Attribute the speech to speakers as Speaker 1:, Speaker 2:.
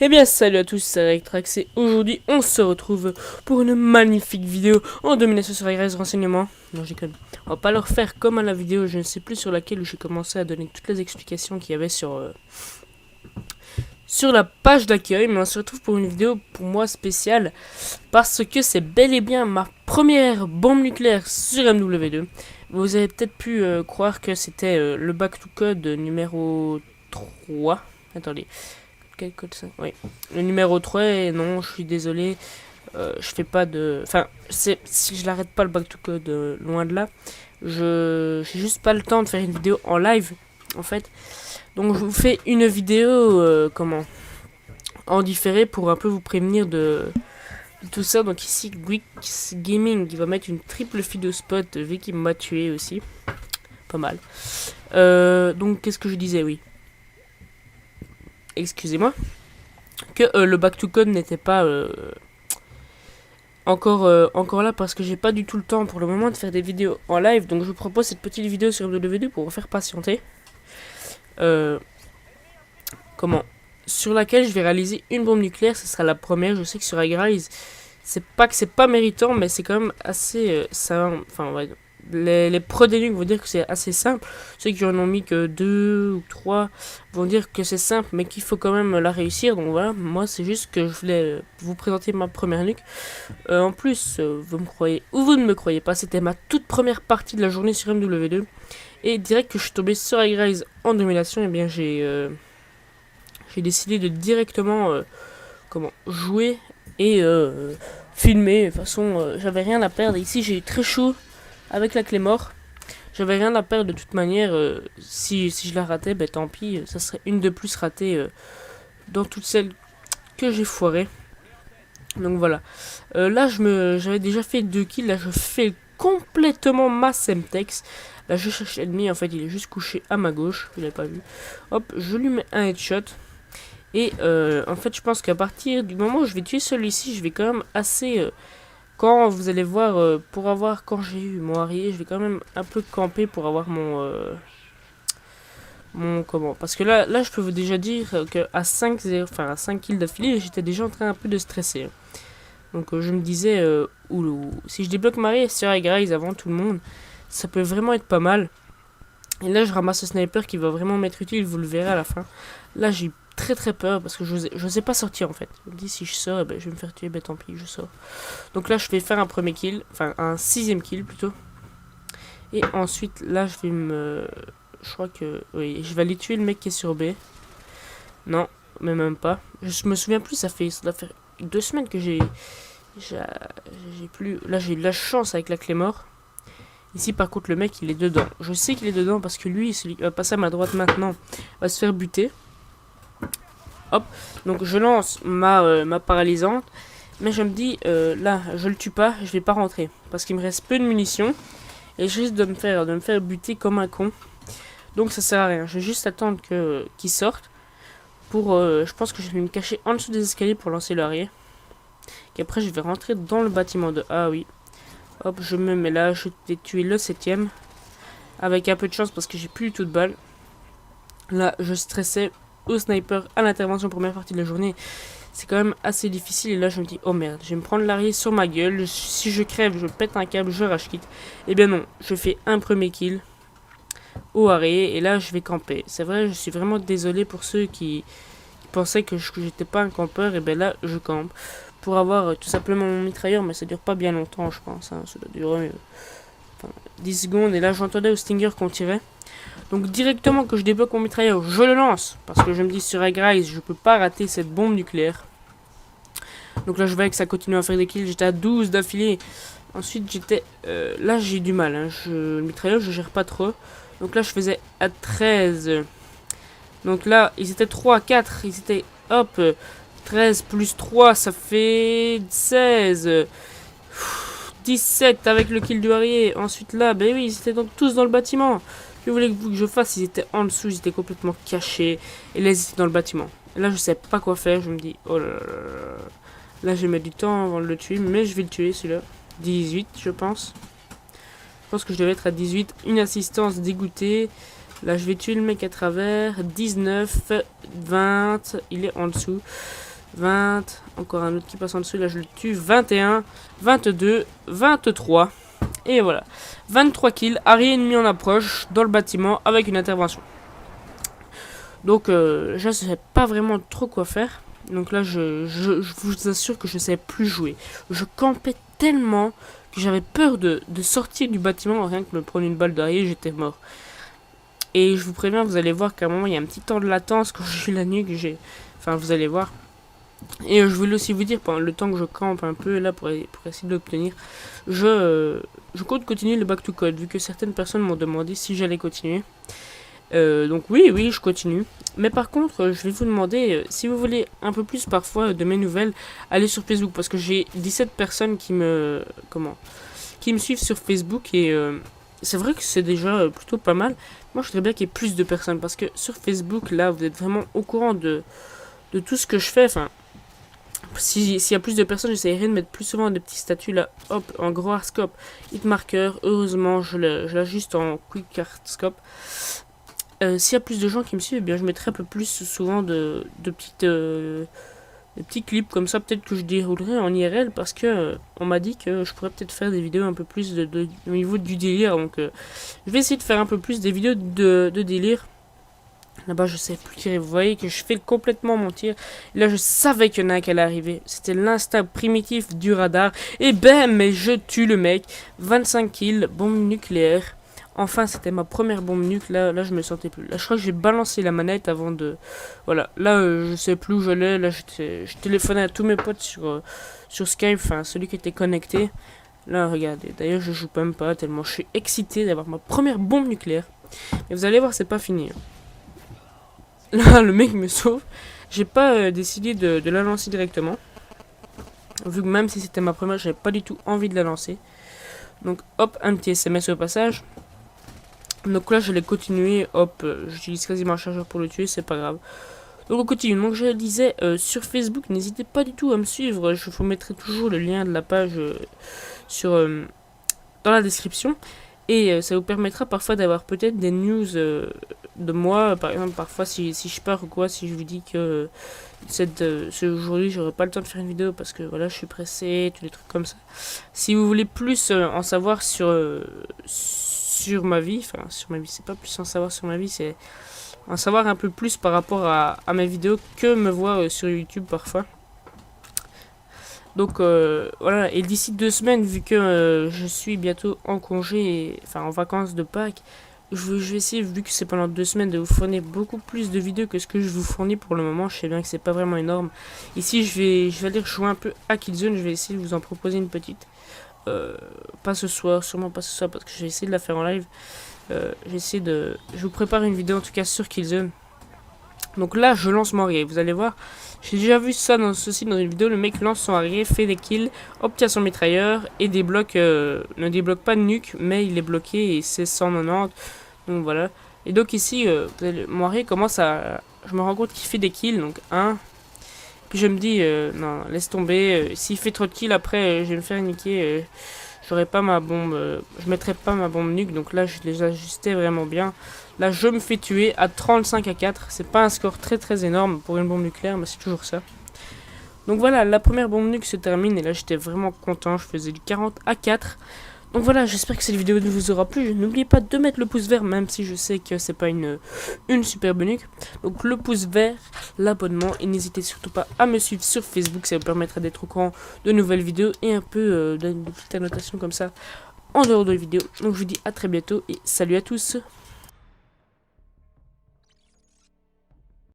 Speaker 1: Eh bien salut à tous, c'est Electrax et aujourd'hui on se retrouve pour une magnifique vidéo en domination sur les renseignements. Non, je déconne. On va pas leur faire comme à la vidéo, je ne sais plus sur laquelle où j'ai commencé à donner toutes les explications qu'il y avait sur la page d'accueil. Mais on se retrouve pour une vidéo pour moi spéciale parce que c'est bel et bien ma première bombe nucléaire sur MW2. Vous avez peut-être pu croire que c'était le back to code numéro 3. Attendez. Quel code ça? Oui. Le numéro 3, et non, je suis désolé. Je fais pas de. Enfin, si je l'arrête pas le back to code, loin de là. J'ai juste pas le temps de faire une vidéo en live, en fait. Donc, je vous fais une vidéo, en différé pour un peu vous prévenir de tout ça. Donc, ici, Gwix Gaming, il va mettre une triple feed au spot, vu qu'il m'a tué aussi. Pas mal. Donc, qu'est-ce que je disais? Oui. Excusez-moi. Que le back to code n'était pas encore là parce que j'ai pas du tout le temps pour le moment de faire des vidéos en live. Donc je vous propose cette petite vidéo sur MW2 pour vous faire patienter. Euh, Sur laquelle je vais réaliser une bombe nucléaire. Ce sera la première. Je sais que sur Igraise, c'est pas que c'est pas méritant, mais c'est quand même assez enfin, ouais, les pros des nuques vont dire que c'est assez simple. Ceux qui en ont mis que 2 ou 3 vont dire que c'est simple, mais qu'il faut quand même la réussir. Donc voilà, moi c'est juste que je voulais vous présenter ma première nuque. En plus, vous me croyez ou vous ne me croyez pas, c'était ma toute première partie de la journée sur MW2. Et direct que je suis tombé sur Igraise en domination, et bien j'ai décidé de directement jouer et filmer. De toute façon, j'avais rien à perdre. Ici, j'ai eu très chaud avec la clé mort. J'avais rien à perdre de toute manière. Si je la ratais, ben tant pis. Ça serait une de plus ratée dans toutes celles que j'ai foirées. Donc voilà. Là, j'avais déjà fait 2 kills. Là, je fais complètement ma Semtex. Là, je cherche l'ennemi. En fait, il est juste couché à ma gauche. Vous l'avez pas vu. Hop, je lui mets un headshot. Et en fait, je pense qu'à partir du moment où je vais tuer celui-ci, je vais quand même assez... quand vous allez voir, pour avoir... Quand j'ai eu mon Harrier, je vais quand même un peu camper pour avoir parce que là, je peux vous déjà dire qu'à 5 kills d'affilée, j'étais déjà en train un peu de stresser. Donc je me disais, si je débloque Marie sur Igraise avant tout le monde, ça peut vraiment être pas mal. Et là, je ramasse ce sniper qui va vraiment m'être utile, vous le verrez à la fin. Là, j'ai très peur parce que je sais pas sortir en fait. Je me dis si je sors, eh ben, je vais me faire tuer, ben tant pis, je sors. Donc là, je vais faire un premier kill, enfin un 6ème kill plutôt. Et ensuite, là, je crois que... Oui, je vais aller tuer le mec qui est sur B. Non, mais même pas. Je me souviens plus, ça doit faire 2 semaines que j'ai plus... Là, j'ai eu de la chance avec la clé mort. Ici, par contre, le mec, il est dedans. Je sais qu'il est dedans parce que lui, celui qui va passer à ma droite maintenant, va se faire buter. Hop, donc je lance ma paralysante. Mais je me dis, là, je le tue pas, je vais pas rentrer. Parce qu'il me reste peu de munitions. Et je risque de me faire buter comme un con. Donc ça sert à rien. Je vais juste attendre qu'il sorte. Je pense que je vais me cacher en dessous des escaliers pour lancer l'arrière. Et après, je vais rentrer dans le bâtiment de A, oui. Hop, je me mets là, je vais tuer le 7ème. Avec un peu de chance parce que j'ai plus du tout de balles. Là, je stressais au sniper à l'intervention première partie de la journée. C'est quand même assez difficile. Et là, je me dis, oh merde, je vais me prendre l'arrière sur ma gueule. Si je crève, je pète un câble, je rage quitte. Et bien non, je fais un premier kill au arrêt. Et là, je vais camper. C'est vrai, je suis vraiment désolé pour ceux qui pensaient que j'étais pas un campeur. Et bien là, je campe. Pour avoir tout simplement mon mitrailleur. Mais ça dure pas bien longtemps, je pense. Hein. Ça doit durer 10 secondes. Et là, j'entendais au Stinger qu'on tirait. Donc directement que je débloque mon mitrailleur, je le lance. Parce que je me dis sur Igraise, je peux pas rater cette bombe nucléaire. Donc là je vois que ça continue à faire des kills. J'étais à 12 d'affilée. Ensuite j'étais... là j'ai du mal. Hein. Le mitrailleur je gère pas trop. Donc là je faisais à 13. Donc là ils étaient 3, 4. Ils étaient... Hop. 13 plus 3 ça fait 16. 17 avec le kill du Harrier. Ensuite là, ben oui, ils étaient donc tous dans le bâtiment. Que voulez-vous que je fasse? Ils étaient en dessous, ils étaient complètement cachés. Et là, ils étaient dans le bâtiment. Et là, je sais pas quoi faire. Je me dis, oh là là là. Là, je vais mettre du temps avant de le tuer. Mais je vais le tuer, celui-là. 18, je pense. Je pense que je devais être à 18. Une assistance dégoûtée. Là, je vais tuer le mec à travers. 19, 20. Il est en dessous. 20. Encore un autre qui passe en dessous. Là, je le tue. 21, 22, 23. Et voilà. 23 kills. Harry ennemi en approche dans le bâtiment avec une intervention. Donc, je ne sais pas vraiment trop quoi faire. Donc là, je vous assure que je ne savais plus jouer. Je campais tellement que j'avais peur de sortir du bâtiment. Rien que me prendre une balle d'arrière, j'étais mort. Et je vous préviens, vous allez voir qu'à un moment, il y a un petit temps de latence quand j'ai la nuque. Enfin, vous allez voir. Et je voulais aussi vous dire, pendant le temps que je campe un peu là pour essayer de l'obtenir, je compte continuer le back to code, vu que certaines personnes m'ont demandé si j'allais continuer. Donc oui, je continue. Mais par contre, je vais vous demander, si vous voulez un peu plus parfois de mes nouvelles, allez sur Facebook, parce que j'ai 17 personnes qui me suivent sur Facebook, et c'est vrai que c'est déjà plutôt pas mal. Moi, je voudrais bien qu'il y ait plus de personnes, parce que sur Facebook, là, vous êtes vraiment au courant de tout ce que je fais. Enfin, s'il y a plus de personnes, j'essaierai de mettre plus souvent des petits statuts là, hop, en gros hardscope, hitmarker. Heureusement, je l'ajuste en quick hardscope. S'il y a plus de gens qui me suivent, eh bien, je mettrai un peu plus souvent de petits clips comme ça. Peut-être que je déroulerai en IRL, parce que on m'a dit que je pourrais peut-être faire des vidéos un peu plus au niveau du délire. Donc, je vais essayer de faire un peu plus des vidéos de délire. Là-bas, je sais plus tirer. Vous voyez que je fais complètement mon tir. Et là, je savais qu'il y en a un qui allait arriver. C'était l'instinct primitif du radar. Et bam, mais je tue le mec. 25 kills, bombe nucléaire. Enfin, c'était ma première bombe nuque. Là, je me sentais plus. Là, je crois que j'ai balancé la manette avant de... Voilà. Là, je sais plus où j'allais. Là, je téléphonais à tous mes potes sur Skype. Enfin, celui qui était connecté. Là, regardez. D'ailleurs, je joue même pas tellement je suis excité d'avoir ma première bombe nucléaire. Mais vous allez voir, c'est pas fini. Là, le mec me sauve. J'ai pas décidé de la lancer directement. Vu que même si c'était ma première, j'avais pas du tout envie de la lancer. Donc, hop, un petit SMS au passage. Donc là, je l'ai continué. Hop, j'utilise quasiment un chargeur pour le tuer, c'est pas grave. Donc, on continue. Donc, je disais, sur Facebook, n'hésitez pas du tout à me suivre. Je vous mettrai toujours le lien de la page dans la description. Et ça vous permettra parfois d'avoir peut-être des news de moi. Par exemple, parfois si je pars ou quoi, si je vous dis que aujourd'hui j'aurai pas le temps de faire une vidéo parce que voilà, je suis pressé, tous les trucs comme ça. Si vous voulez plus en savoir sur ma vie, enfin sur ma vie, c'est pas plus en savoir sur ma vie, c'est en savoir un peu plus par rapport à mes vidéos que me voir sur YouTube parfois. Donc voilà, et d'ici 2 semaines, vu que je suis bientôt en congé, enfin en vacances de Pâques, je vais essayer, vu que c'est pendant 2 semaines, de vous fournir beaucoup plus de vidéos que ce que je vous fournis pour le moment. Je sais bien que c'est pas vraiment énorme. Ici, je vais aller jouer un peu à Killzone, je vais essayer de vous en proposer une petite. Pas ce soir, sûrement pas ce soir, parce que je vais essayer de la faire en live. Je vous prépare une vidéo en tout cas sur Killzone. Donc là, je lance mon harrier, vous allez voir. J'ai déjà vu ça dans une vidéo. Le mec lance son harrier, fait des kills, obtient son mitrailleur et débloque, ne débloque pas de nuque, mais il est bloqué et c'est 190. Donc voilà. Et donc ici, mon harrier commence à... Je me rends compte qu'il fait des kills, donc 1. Puis je me dis, non, laisse tomber. S'il fait trop de kills, après, je vais me faire niquer. J'aurai pas ma bombe, je mettrai pas ma bombe nuque, donc là je les ajustais vraiment bien. Là je me fais tuer à 35 à 4, c'est pas un score très énorme pour une bombe nucléaire, mais c'est toujours ça. Donc voilà, la première bombe nuque se termine et là j'étais vraiment content, je faisais du 40 à 4. Donc voilà, j'espère que cette vidéo vous aura plu. N'oubliez pas de mettre le pouce vert, même si je sais que c'est pas une superbe nuque. Donc le pouce vert, l'abonnement, et n'hésitez surtout pas à me suivre sur Facebook, ça vous permettra d'être au courant de nouvelles vidéos et un peu de petites annotations comme ça en dehors de vidéos. Donc je vous dis à très bientôt et salut à tous.